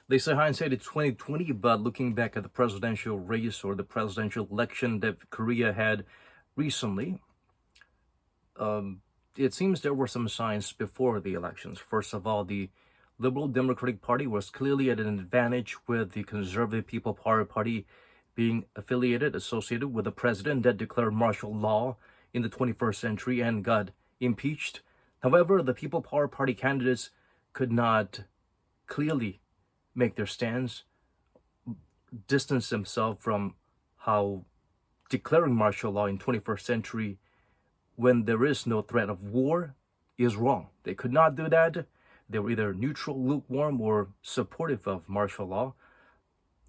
They say hindsight is 2020, but looking back at the presidential race or the presidential election that Korea had recently, um, it seems there were some signs before the elections. First of all, the Liberal Democratic Party was clearly at an advantage with the Conservative People Power Party being associated with a president that declared martial law in the 21st century and got impeached. However, the People Power Party candidates could not clearly make their stance, distance themselves from how declaring martial law in 21st century when there is no threat of war is wrong. They could not do that. They were either neutral, lukewarm, or supportive of martial law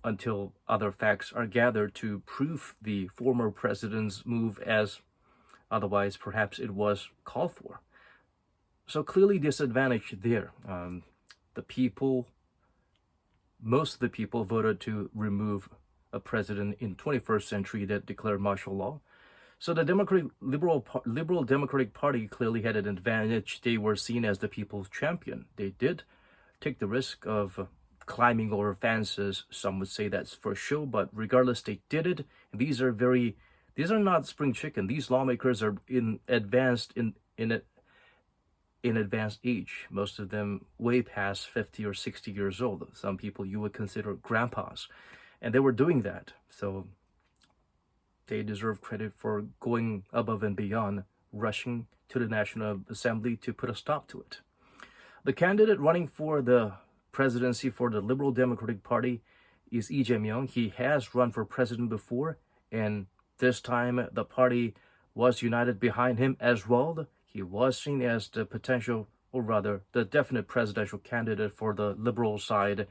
until other facts are gathered to prove the former president's move as otherwise perhaps it was called for. So clearly disadvantage there. The people, most of the people voted to remove a president in 21st century that declared martial law. So the Liberal Democratic Party clearly had an advantage. They were seen as the people's champion. They did take the risk of climbing over fences. Some would say that's for show, but regardless, they did it. These are not spring chicken. These lawmakers are in advanced age. Most of them way past 50 or 60 years old. Some people you would consider grandpas, and they were doing that. So they deserve credit for going above and beyond, rushing to the National Assembly to put a stop to it. The candidate running for the presidency for the Liberal Democratic Party is Lee Jae-myung. He has run for president before, and this time the party was united behind him as well. He was seen as the potential, or rather, the definite presidential candidate for the Liberal side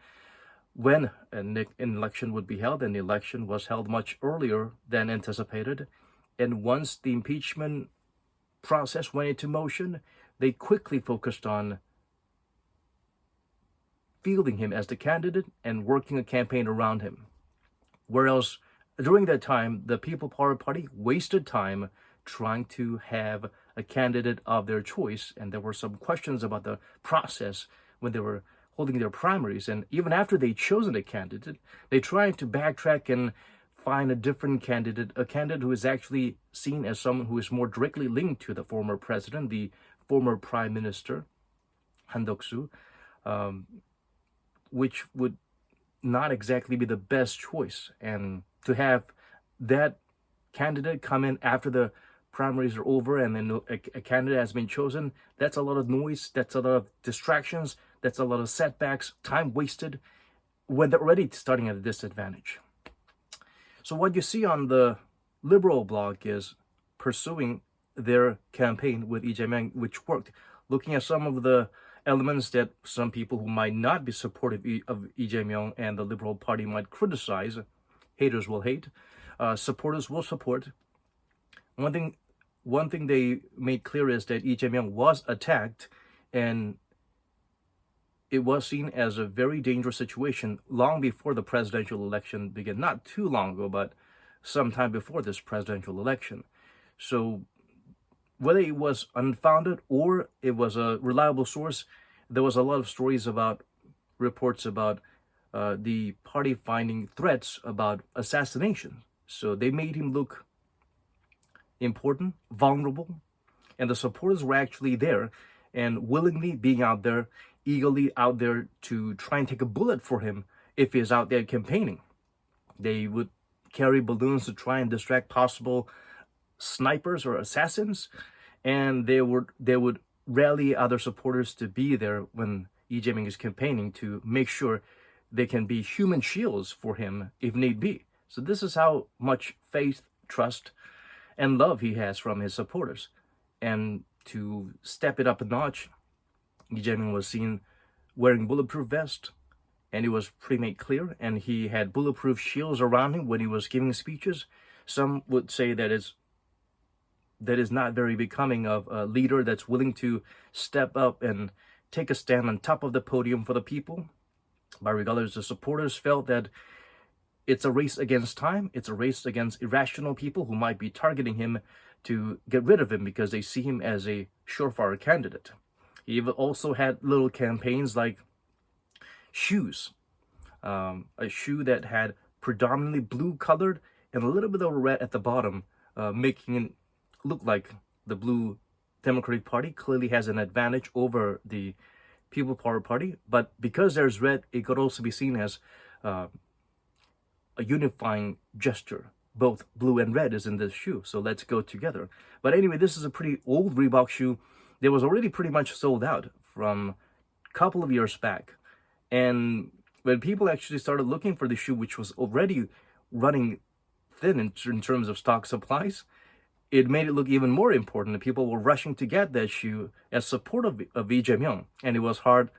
when an election would be held, and the election was held much earlier than anticipated. And once the impeachment process went into motion, they quickly focused on fielding him as the candidate and working a campaign around him. Whereas during that time, the People Power Party wasted time trying to have a candidate of their choice, and there were some questions about the process when they were holding their primaries. And even after they'd chosen a candidate, they tried to backtrack and find a different candidate, a candidate who is actually seen as someone who is more directly linked to the former president, the former prime minister, Han Duck-soo, which would not exactly be the best choice. And to have that candidate come in after the primaries are over and then a candidate has been chosen, that's a lot of noise, that's a lot of distractions, that's a lot of setbacks, time wasted when they're already starting at a disadvantage. So what you see on the Liberal bloc is pursuing their campaign with Lee Jae-myung, which worked. Looking at some of the elements that some people who might not be supportive of Lee Jae-myung and the Liberal Party might criticize, haters will hate, supporters will support. One thing they made clear is that Lee Jae-myung was attacked, and it was seen as a very dangerous situation long before the presidential election began. Not too long ago, but sometime before this presidential election. So whether it was unfounded or it was a reliable source, there was a lot of stories about reports about the party finding threats about assassination. So they made him look important, vulnerable, and the supporters were actually there and willingly being out there, eagerly out there to try and take a bullet for him if he's out there campaigning. They would carry balloons to try and distract possible snipers or assassins, and they would rally other supporters to be there when Lee Jae-myung is campaigning to make sure they can be human shields for him if need be. So this is how much faith, trust, and love he has from his supporters. And to step it up a notch, Lee Jae-myung was seen wearing bulletproof vest, and it was pretty made clear, and he had bulletproof shields around him when he was giving speeches. Some would say that is not very becoming of a leader that's willing to step up and take a stand on top of the podium for the people. But regardless, the supporters felt that it's a race against time. It's a race against irrational people who might be targeting him to get rid of him because they see him as a surefire candidate. He also had little campaigns like shoes. a shoe that had predominantly blue colored and a little bit of red at the bottom, making it look like the blue Democratic Party clearly has an advantage over the People Power Party. But because there's red, it could also be seen as a unifying gesture. Both blue and red is in this shoe, so let's go together. But anyway, this is a pretty old Reebok shoe. That was already pretty much sold out from a couple of years back. And when people actually started looking for the shoe, which was already running thin in terms of stock supplies, it made it look even more important that people were rushing to get that shoe as support of Lee Jae-myung. And it was hard,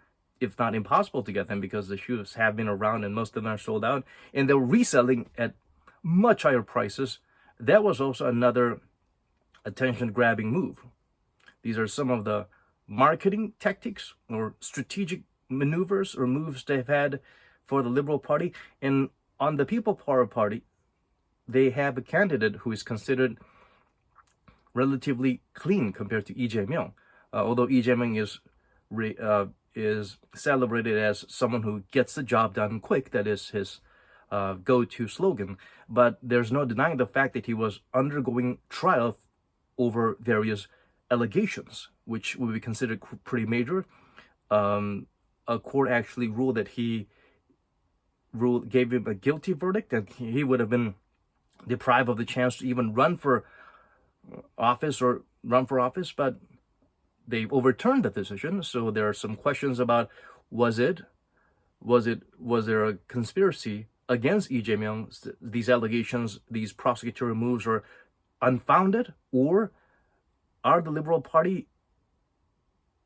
if not impossible, to get them because the shoes have been around and most of them are sold out. And they were reselling at much higher prices. That was also another attention-grabbing move. These are some of the marketing tactics or strategic maneuvers or moves they've had for the Liberal Party. And on the People Power Party, they have a candidate who is considered relatively clean compared to Lee Jae-myung. Although Lee Jae-myung is celebrated as someone who gets the job done quick, that is his go-to slogan. But there's no denying the fact that he was undergoing trial over various allegations, which would be considered pretty major. A court actually ruled that gave him a guilty verdict, and he would have been deprived of the chance to even run for office, but they overturned the decision. So there are some questions about was there a conspiracy against Lee Jae-myung? These allegations, these prosecutorial moves are unfounded, or are the Liberal Party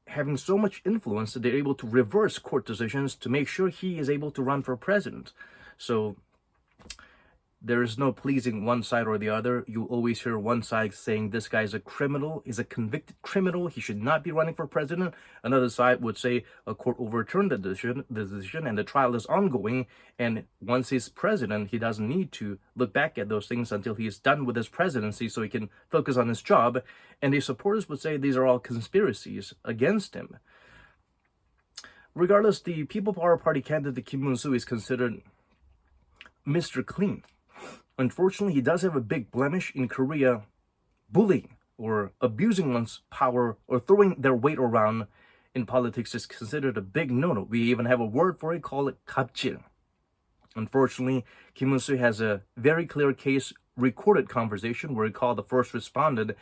having so much influence that they're able to reverse court decisions to make sure he is able to run for president? So there is no pleasing one side or the other. You always hear one side saying this guy is a criminal, is a convicted criminal, he should not be running for president. Another side would say a court overturned the decision and the trial is ongoing, and once he's president, he doesn't need to look back at those things until he is done with his presidency so he can focus on his job. And the supporters would say these are all conspiracies against him. Regardless, the People Power Party candidate Kim Moon-soo is considered Mr. Clean. Unfortunately, he does have a big blemish in Korea. Bullying or abusing one's power or throwing their weight around in politics is considered a big no-no. We even have a word for it, call it 갑질. Unfortunately, Kim Moon-soo has a very clear case recorded conversation where he called the first respondent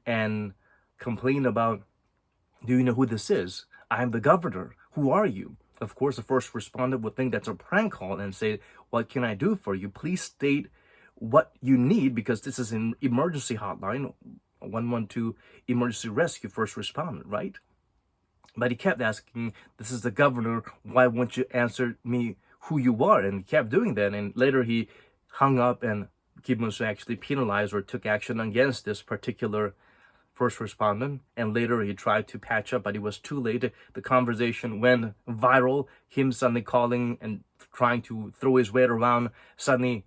and complained about, do you know who this is? I'm the governor. Who are you? Of course, the first respondent would think that's a prank call and say, what can I do for you? Please state what you need, because this is an emergency hotline, 112 emergency rescue first respondent, right? But he kept asking, this is the governor, why won't you answer me who you are? And he kept doing that, and later he hung up, and Kim Moon-soo actually penalized or took action against this particular first respondent, and later he tried to patch up, but it was too late. The conversation went viral, him suddenly calling and trying to throw his weight around, suddenly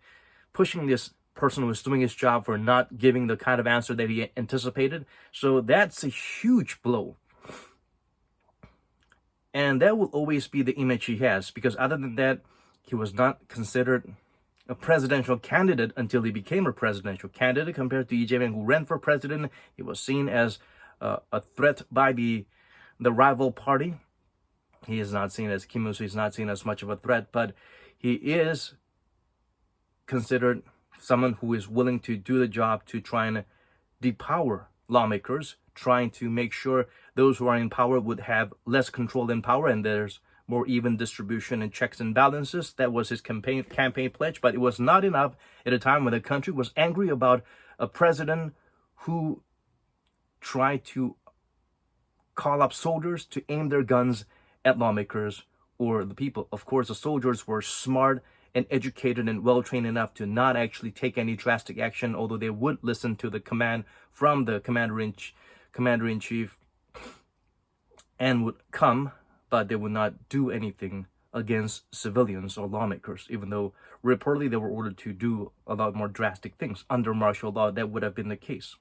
pushing this person who was doing his job for not giving the kind of answer that he anticipated. So that's a huge blow. And that will always be the image he has, because other than that, he was not considered a presidential candidate until he became a presidential candidate. Compared to Lee Jae-myung, who ran for president, he was seen as a threat by the rival party. He is not seen as, Kim Moon-soo is not seen as much of a threat, but he is considered someone who is willing to do the job to try and depower lawmakers, trying to make sure those who are in power would have less control in power and there's more even distribution and checks and balances. That was his campaign pledge, but it was not enough at a time when the country was angry about a president who tried to call up soldiers to aim their guns at lawmakers or the people. Of course, the soldiers were smart and educated and well-trained enough to not actually take any drastic action, although they would listen to the command from the commander-in-chief and would come, but they would not do anything against civilians or lawmakers, even though reportedly they were ordered to do a lot more drastic things. Under martial law, that would have been the case.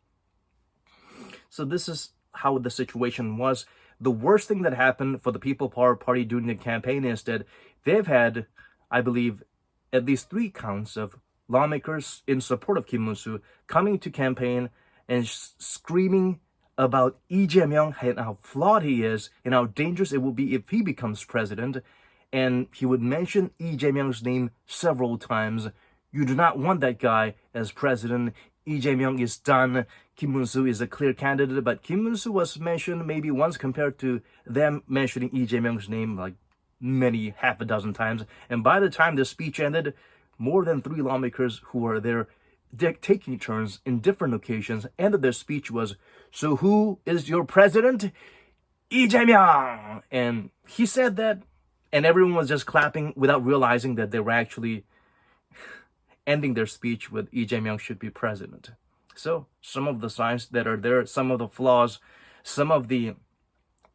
So this is how the situation was. The worst thing that happened for the People Power Party during the campaign is that they've had I believe, at least 3 counts of lawmakers in support of Kim Moon-soo coming to campaign and screaming about Lee Jae-myung and how flawed he is and how dangerous it will be if he becomes president. And he would mention Lee Jae-myung's name several times. You do not want that guy as president. Lee Jae-myung is done. Kim Moon-soo is a clear candidate, but Kim Moon-soo was mentioned maybe once compared to them mentioning Lee Jae-myung's name like half a dozen times. And by the time the speech ended, more than 3 lawmakers who were there taking turns in different occasions ended their speech was, "So who is your president? Lee Jae-myung." And he said that, and everyone was just clapping without realizing that they were actually ending their speech with Lee Jae-myung should be president. So some of the signs that are there, some of the flaws, some of the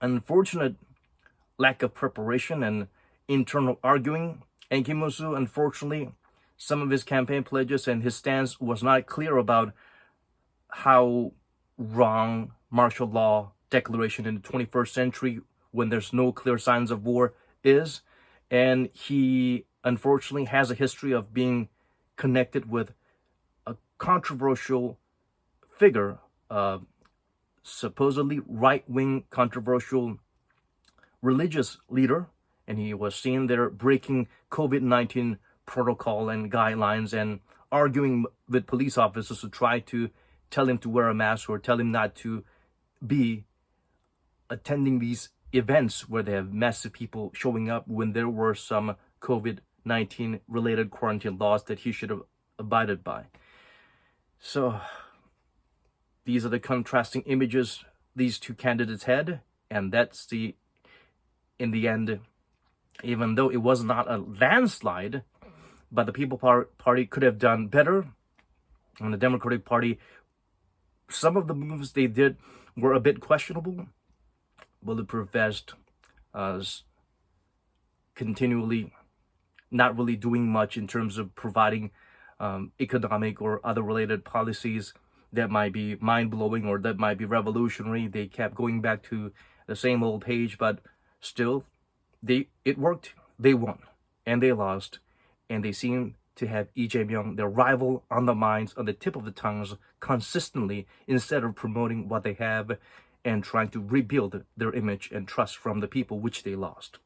unfortunate lack of preparation and internal arguing. And Kim Moon-soo, unfortunately, some of his campaign pledges and his stance was not clear about how wrong martial law declaration in the 21st century when there's no clear signs of war is. And he unfortunately has a history of being connected with a controversial figure, supposedly right-wing controversial religious leader, and he was seen there breaking COVID-19 protocol and guidelines and arguing with police officers to try to tell him to wear a mask or tell him not to be attending these events where they have massive people showing up when there were some COVID-19 related quarantine laws that he should have abided by. So these are the contrasting images these 2 candidates had, and that's in the end, even though it was not a landslide, but the People Party could have done better. And the Democratic Party, some of the moves they did were a bit questionable. Bulletproof vest, continually not really doing much in terms of providing economic or other related policies that might be mind-blowing or that might be revolutionary. They kept going back to the same old page, but still, it worked. They won, and they lost, and they seem to have Lee Jae-myung, their rival, on the minds, on the tip of the tongues, consistently, instead of promoting what they have and trying to rebuild their image and trust from the people which they lost.